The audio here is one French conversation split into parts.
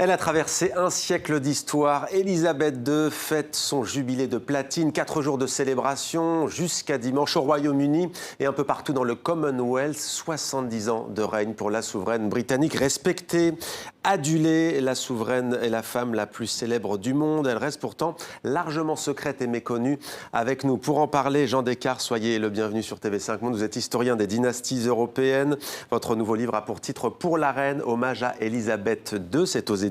Elle a traversé un siècle d'histoire. Élisabeth II fête son jubilé de platine. 4 jours de célébration jusqu'à dimanche au Royaume-Uni et un peu partout dans le Commonwealth. 70 ans de règne pour la souveraine britannique. Respectée, adulée, la souveraine est la femme la plus célèbre du monde. Elle reste pourtant largement secrète et méconnue. Avec nous pour en parler, Jean Descartes, soyez le bienvenu sur TV5 Monde. Vous êtes historien des dynasties européennes. Votre nouveau livre a pour titre « Pour la reine, hommage à Élisabeth II ». C'est aux éditions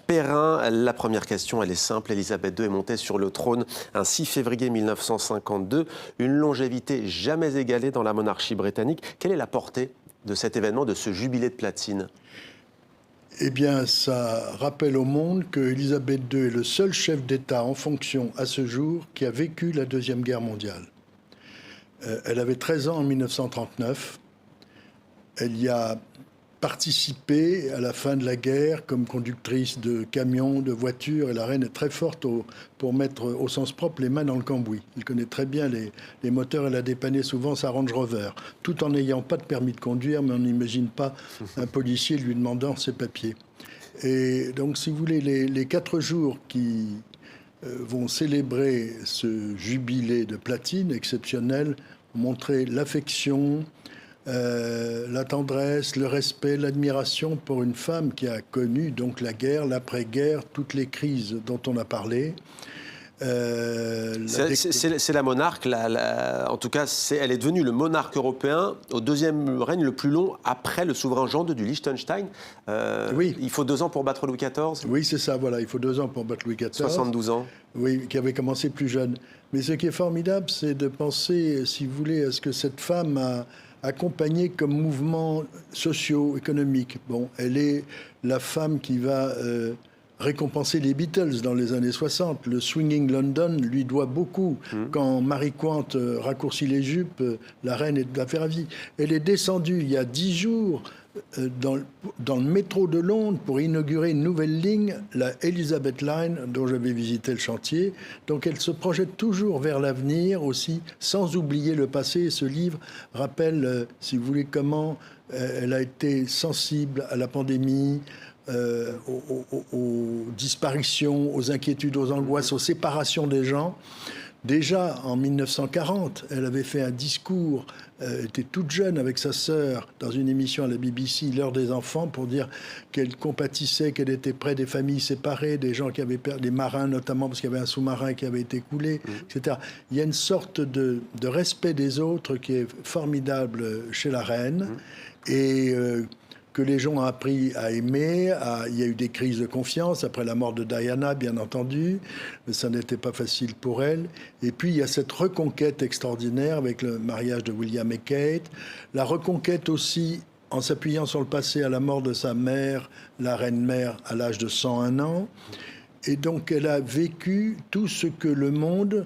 Perrin. La première question, elle est simple. Élisabeth II est montée sur le trône un 6 février 1952. Une longévité jamais égalée dans la monarchie britannique. Quelle est la portée de cet événement, de ce jubilé de platine ? Eh bien, ça rappelle au monde qu'Élisabeth II est le seul chef d'État en fonction à ce jour qui a vécu la Deuxième Guerre mondiale. Elle avait 13 ans en 1939. Elle y a participé à la fin de la guerre comme conductrice de camions, de voitures. Et la reine est très forte pour mettre au sens propre les mains dans le cambouis. Elle connaît très bien les moteurs. Elle a dépanné souvent sa Range Rover, tout en n'ayant pas de permis de conduire, mais on n'imagine pas un policier lui demandant ses papiers. Et donc, si vous voulez, les 4 jours qui vont célébrer ce jubilé de platine exceptionnel, montrer l'affection, la tendresse, le respect, l'admiration pour une femme qui a connu donc la guerre, l'après-guerre, toutes les crises dont on a parlé. C'est la monarque, en tout cas, elle est devenue le monarque européen au deuxième règne le plus long après le souverain Jean II du Liechtenstein. Oui. Il faut 2 ans pour battre Louis XIV. Oui, c'est ça, voilà, il faut 2 ans pour battre Louis XIV. 72 ans. Oui, qui avait commencé plus jeune. Mais ce qui est formidable, c'est de penser, si vous voulez, à ce que cette femme a accompagné comme mouvement socio-économique. Bon, elle est la femme qui va récompenser les Beatles dans les années 60. Le Swinging London lui doit beaucoup. Quand Marie Quant raccourcit les jupes, la reine est tout à fait ravie. Elle est descendue il y a 10 jours dans le métro de Londres pour inaugurer une nouvelle ligne, la Elizabeth Line, dont j'avais visité le chantier. Donc elle se projette toujours vers l'avenir aussi, sans oublier le passé. Ce livre rappelle, si vous voulez, comment elle a été sensible à la pandémie, aux disparitions, aux inquiétudes, aux angoisses, aux séparations des gens. Déjà, en 1940, elle avait fait un discours, elle était toute jeune avec sa sœur, dans une émission à la BBC, L'heure des enfants, pour dire qu'elle compatissait, qu'elle était près des familles séparées, des gens qui avaient perdu, des marins notamment, parce qu'il y avait un sous-marin qui avait été coulé, etc. Il y a une sorte de respect des autres qui est formidable chez la reine, et que les gens ont appris à aimer. Il y a eu des crises de confiance après la mort de Diana, bien entendu, mais ça n'était pas facile pour elle. Et puis il y a cette reconquête extraordinaire avec le mariage de William et Kate, la reconquête aussi en s'appuyant sur le passé à la mort de sa mère, la reine-mère, à l'âge de 101 ans. Et donc elle a vécu tout ce que le monde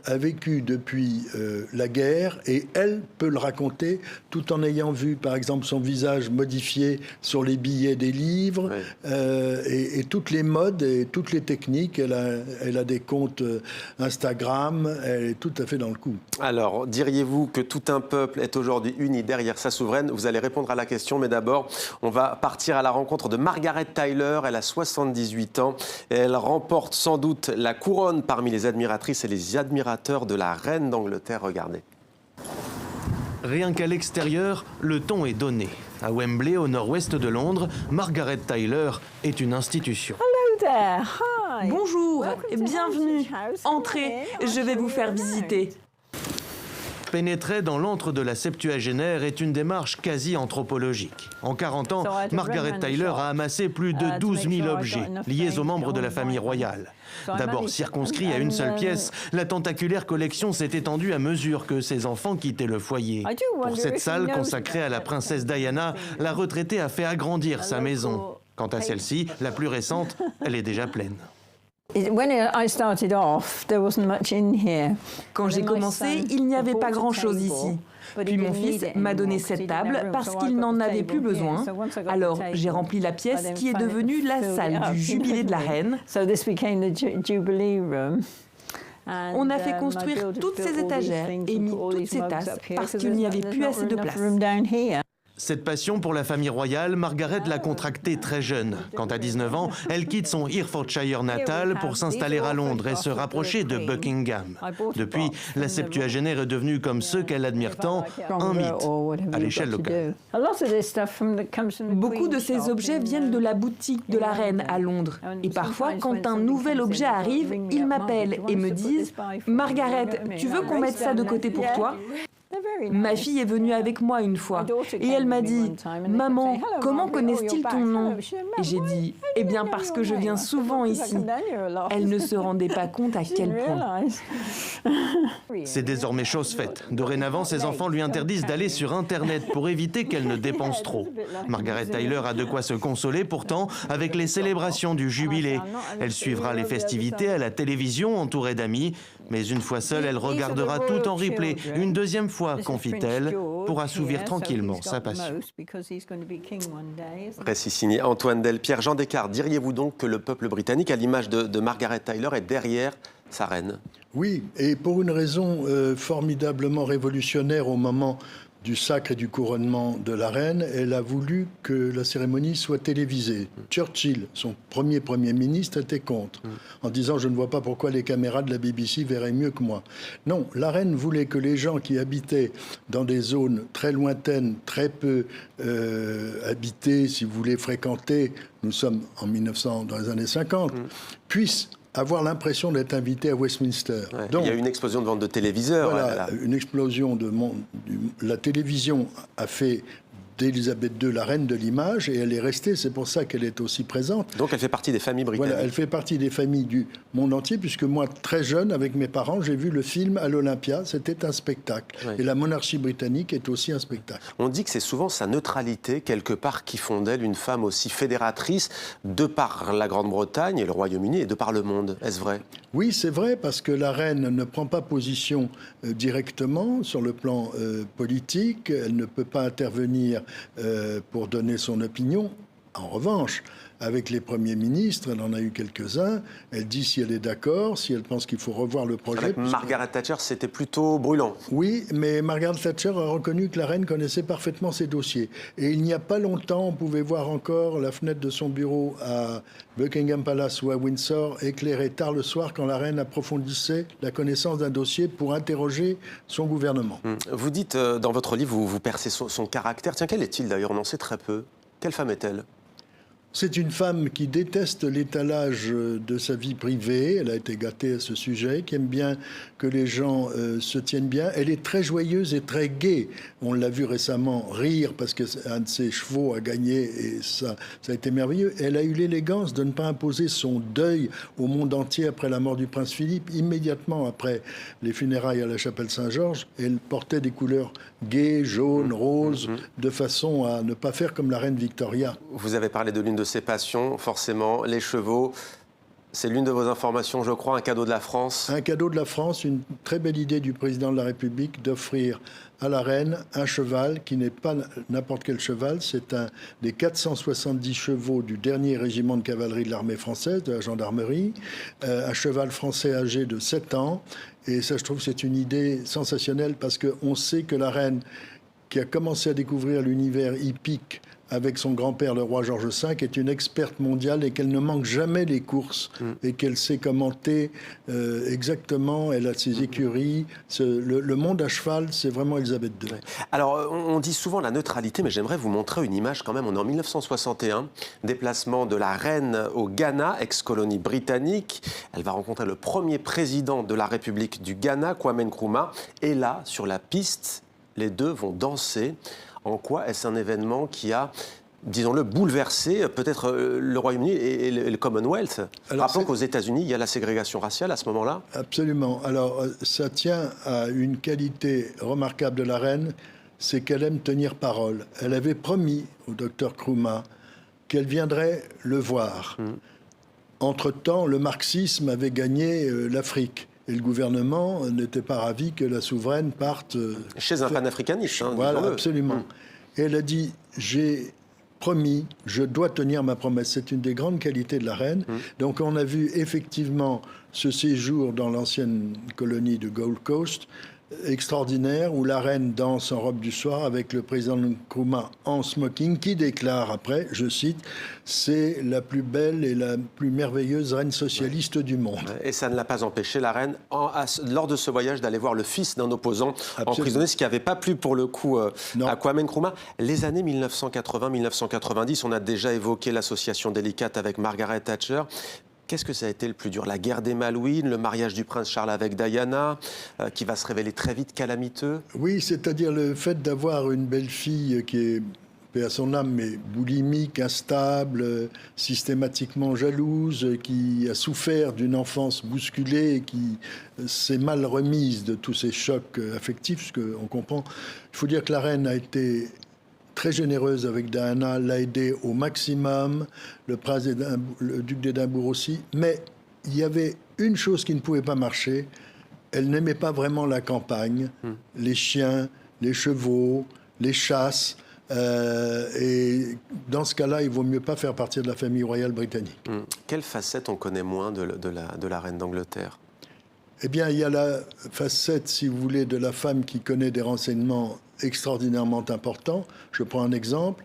a vécu depuis la guerre, et elle peut le raconter tout en ayant vu, par exemple, son visage modifié sur les billets des livres, et toutes les modes et toutes les techniques. Elle a des comptes Instagram, elle est tout à fait dans le coup. Alors, diriez-vous que tout un peuple est aujourd'hui uni derrière sa souveraine? Vous allez répondre à la question, mais d'abord, on va partir à la rencontre de Margaret Tyler. Elle a 78 ans et elle remporte sans doute la couronne parmi les admiratrices et les admirateurs de la reine d'Angleterre. Regardez. Rien qu'à l'extérieur, le ton est donné. À Wembley, au nord-ouest de Londres, Margaret Tyler est une institution. Bonjour et bienvenue. Entrez, je vais vous faire visiter. Pénétrer dans l'antre de la septuagénaire est une démarche quasi anthropologique. En 40 ans, Margaret Tyler a amassé plus de 12 000 objets liés aux membres de la famille royale. D'abord circonscrit à une seule pièce, la tentaculaire collection s'est étendue à mesure que ses enfants quittaient le foyer. Pour cette salle consacrée à la princesse Diana, la retraitée a fait agrandir sa maison. Quant à celle-ci, la plus récente, elle est déjà pleine. Quand j'ai commencé, il n'y avait pas grand-chose ici. Puis mon fils m'a donné cette table parce qu'il n'en avait plus besoin. Alors j'ai rempli la pièce qui est devenue la salle du jubilé de la reine. On a fait construire toutes ces étagères et mis toutes ces tasses parce qu'il n'y avait plus assez de place. Cette passion pour la famille royale, Margaret l'a contractée très jeune. Quand à 19 ans, elle quitte son Herefordshire natal pour s'installer à Londres et se rapprocher de Buckingham. Depuis, la septuagénaire est devenue, comme ceux qu'elle admire tant, un mythe à l'échelle locale. Beaucoup de ces objets viennent de la boutique de la reine à Londres. Et parfois, quand un nouvel objet arrive, ils m'appellent et me disent « Margaret, tu veux qu'on mette ça de côté pour toi ?» Ma fille est venue avec moi une fois et elle m'a dit « Maman, comment connaissent-ils ton nom ?» Et j'ai dit « Eh bien parce que je viens souvent ici. » Elle ne se rendait pas compte à quel point. C'est désormais chose faite. Dorénavant, ses enfants lui interdisent d'aller sur Internet pour éviter qu'elle ne dépense trop. Margaret Taylor a de quoi se consoler pourtant avec les célébrations du jubilé. Elle suivra les festivités à la télévision entourée d'amis, mais une fois seule, elle regardera tout en replay. Une deuxième fois, confie-t-elle, pour assouvir tranquillement sa passion. Récit signé Antoine Delpierre. Jean Descartes, diriez-vous donc que le peuple britannique, à l'image de Margaret Taylor, est derrière sa reine? Oui, et pour une raison formidablement révolutionnaire au moment du sacre et du couronnement de la reine, elle a voulu que la cérémonie soit télévisée. Churchill, son premier ministre, était contre, en disant « Je ne vois pas pourquoi les caméras de la BBC verraient mieux que moi ». Non, la reine voulait que les gens qui habitaient dans des zones très lointaines, très peu habitées, si vous voulez, fréquentées, nous sommes en 1900, dans les années 50, puissent avoir l'impression d'être invité à Westminster. Ouais, donc, il y a eu une explosion de vente de téléviseurs. Voilà, une explosion de la télévision a fait d'Élisabeth II la reine de l'image et elle est restée, c'est pour ça qu'elle est aussi présente. Donc elle fait partie des familles britanniques. Voilà, elle fait partie des familles du monde entier, puisque moi, très jeune, avec mes parents, j'ai vu le film à l'Olympia, c'était un spectacle. Oui. Et la monarchie britannique est aussi un spectacle. On dit que c'est souvent sa neutralité, quelque part, qui font d'elle une femme aussi fédératrice, de par la Grande-Bretagne et le Royaume-Uni et de par le monde. Est-ce vrai? Oui, c'est vrai, parce que la reine ne prend pas position directement sur le plan politique, elle ne peut pas intervenir pour donner son opinion. En revanche, avec les premiers ministres, elle en a eu quelques-uns, elle dit si elle est d'accord, si elle pense qu'il faut revoir le projet. Avec Margaret Thatcher, c'était plutôt brûlant. Oui, mais Margaret Thatcher a reconnu que la reine connaissait parfaitement ses dossiers. Et il n'y a pas longtemps, on pouvait voir encore la fenêtre de son bureau à Buckingham Palace ou à Windsor éclairée tard le soir quand la reine approfondissait la connaissance d'un dossier pour interroger son gouvernement. Vous dites dans votre livre, vous percez son caractère. Tiens, quel est-il d'ailleurs? On en sait très peu. Quelle femme est-elle? C'est une femme qui déteste l'étalage de sa vie privée. Elle a été gâtée à ce sujet, qui aime bien que les gens se tiennent bien. Elle est très joyeuse et très gaie. On l'a vu récemment rire parce qu'un de ses chevaux a gagné et ça a été merveilleux. Elle a eu l'élégance de ne pas imposer son deuil au monde entier après la mort du prince Philippe. Immédiatement après les funérailles à la chapelle Saint-Georges, elle portait des couleurs gaies, jaunes, roses, de façon à ne pas faire comme la reine Victoria. Vous avez parlé de l'une de ses passions, forcément, les chevaux. C'est l'une de vos informations, je crois, un cadeau de la France. Un cadeau de la France, une très belle idée du président de la République d'offrir à la reine un cheval qui n'est pas n'importe quel cheval, c'est un des 470 chevaux du dernier régiment de cavalerie de l'armée française, de la gendarmerie, un cheval français âgé de 7 ans. Et ça, je trouve, c'est une idée sensationnelle parce qu'on sait que la reine, qui a commencé à découvrir l'univers hippique avec son grand-père, le roi George V, est une experte mondiale et qu'elle ne manque jamais les courses et qu'elle sait commenter exactement. Elle a ses écuries. Le monde à cheval, c'est vraiment Élisabeth II. Alors, on dit souvent la neutralité, mais j'aimerais vous montrer une image quand même. On est en 1961, déplacement de la reine au Ghana, ex-colonie britannique. Elle va rencontrer le premier président de la République du Ghana, Kwame Nkrumah. Et là, sur la piste, les deux vont danser. En quoi est-ce un événement qui a, disons-le, bouleversé peut-être le Royaume-Uni et le Commonwealth? Rappelons qu'aux États-Unis, il y a la ségrégation raciale à ce moment-là. Absolument. Alors, ça tient à une qualité remarquable de la reine, c'est qu'elle aime tenir parole. Elle avait promis au docteur Nkrumah qu'elle viendrait le voir. Entre-temps, le marxisme avait gagné l'Afrique. Et le gouvernement n'était pas ravi que la souveraine parte... Chez un panafricaniste. Voilà, absolument. Et elle a dit, j'ai promis, je dois tenir ma promesse. C'est une des grandes qualités de la reine. Donc on a vu effectivement ce séjour dans l'ancienne colonie de Gold Coast extraordinaire où la reine danse en robe du soir avec le président Nkrumah en smoking, qui déclare après, je cite, « C'est la plus belle et la plus merveilleuse reine socialiste du monde ». Et ça ne l'a pas empêché, la reine, lors de ce voyage, d'aller voir le fils d'un opposant emprisonné, ce qui n'avait pas plu pour le coup à Kwame Nkrumah. Les années 1980-1990, on a déjà évoqué l'association délicate avec Margaret Thatcher. Qu'est-ce que ça a été le plus dur? La guerre des Malouines, le mariage du prince Charles avec Diana, qui va se révéler très vite calamiteux? Oui, c'est-à-dire le fait d'avoir une belle-fille qui est, paix à son âme, mais boulimique, instable, systématiquement jalouse, qui a souffert d'une enfance bousculée et qui s'est mal remise de tous ces chocs affectifs, ce qu'on comprend. Il faut dire que la reine a été très généreuse avec Diana, l'a aidé au maximum, le duc d'Édimbourg aussi. Mais il y avait une chose qui ne pouvait pas marcher. Elle n'aimait pas vraiment la campagne, les chiens, les chevaux, les chasses. Et dans ce cas-là, il vaut mieux pas faire partie de la famille royale britannique. Quelle facette on connaît moins de la reine d'Angleterre? Eh bien, il y a la facette, si vous voulez, de la femme qui connaît des renseignements extraordinairement importants. Je prends un exemple.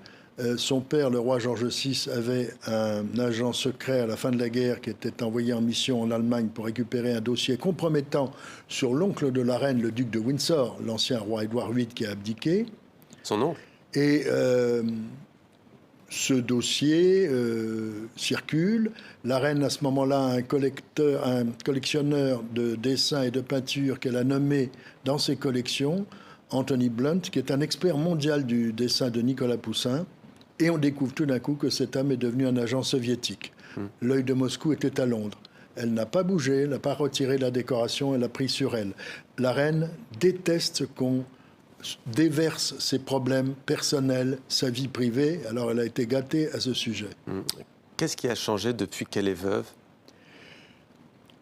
Son père, le roi George VI, avait un agent secret à la fin de la guerre qui était envoyé en mission en Allemagne pour récupérer un dossier compromettant sur l'oncle de la reine, le duc de Windsor, l'ancien roi Édouard VIII qui a abdiqué. Son oncle? Et ce dossier circule. La reine, à ce moment-là, a un collectionneur de dessins et de peintures qu'elle a nommé dans ses collections, Anthony Blunt, qui est un expert mondial du dessin de Nicolas Poussin. Et on découvre tout d'un coup que cet homme est devenu un agent soviétique. L'œil de Moscou était à Londres. Elle n'a pas bougé, elle n'a pas retiré la décoration, elle a pris sur elle. La reine déteste qu'on déverse ses problèmes personnels, sa vie privée. Alors elle a été gâtée à ce sujet. Qu'est-ce qui a changé depuis qu'elle est veuve?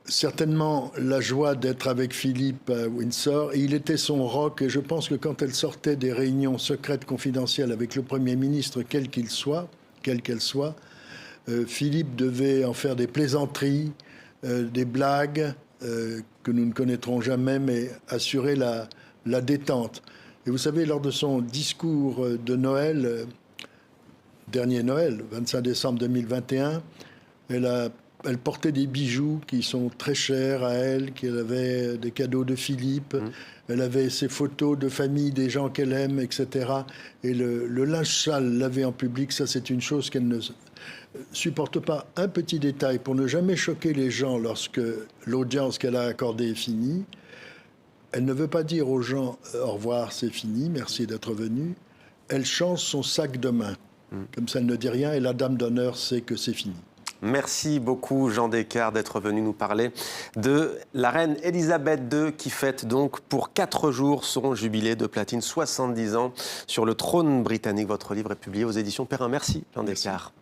Certainement la joie d'être avec Philippe à Windsor. Et il était son rock. Et je pense que quand elle sortait des réunions secrètes confidentielles avec le Premier ministre, quelle qu'elle soit, Philippe devait en faire des plaisanteries, des blagues que nous ne connaîtrons jamais, mais assurer la détente. Et vous savez, lors de son discours de Noël, dernier Noël, 25 décembre 2021, elle portait des bijoux qui sont très chers à elle, qu'elle avait des cadeaux de Philippe, elle avait ses photos de famille, des gens qu'elle aime, etc. Et le linge sale lavé en public, ça c'est une chose qu'elle ne supporte pas. Un petit détail, pour ne jamais choquer les gens lorsque l'audience qu'elle a accordée est finie, elle ne veut pas dire aux gens « au revoir, c'est fini, merci d'être venu ». Elle change son sac de main. Comme ça, elle ne dit rien et la dame d'honneur sait que c'est fini. Merci beaucoup, Jean Descartes, d'être venu nous parler de la reine Elisabeth II qui fête donc pour 4 jours son jubilé de platine, 70 ans sur le trône britannique. Votre livre est publié aux éditions Perrin. Merci, Jean Descartes.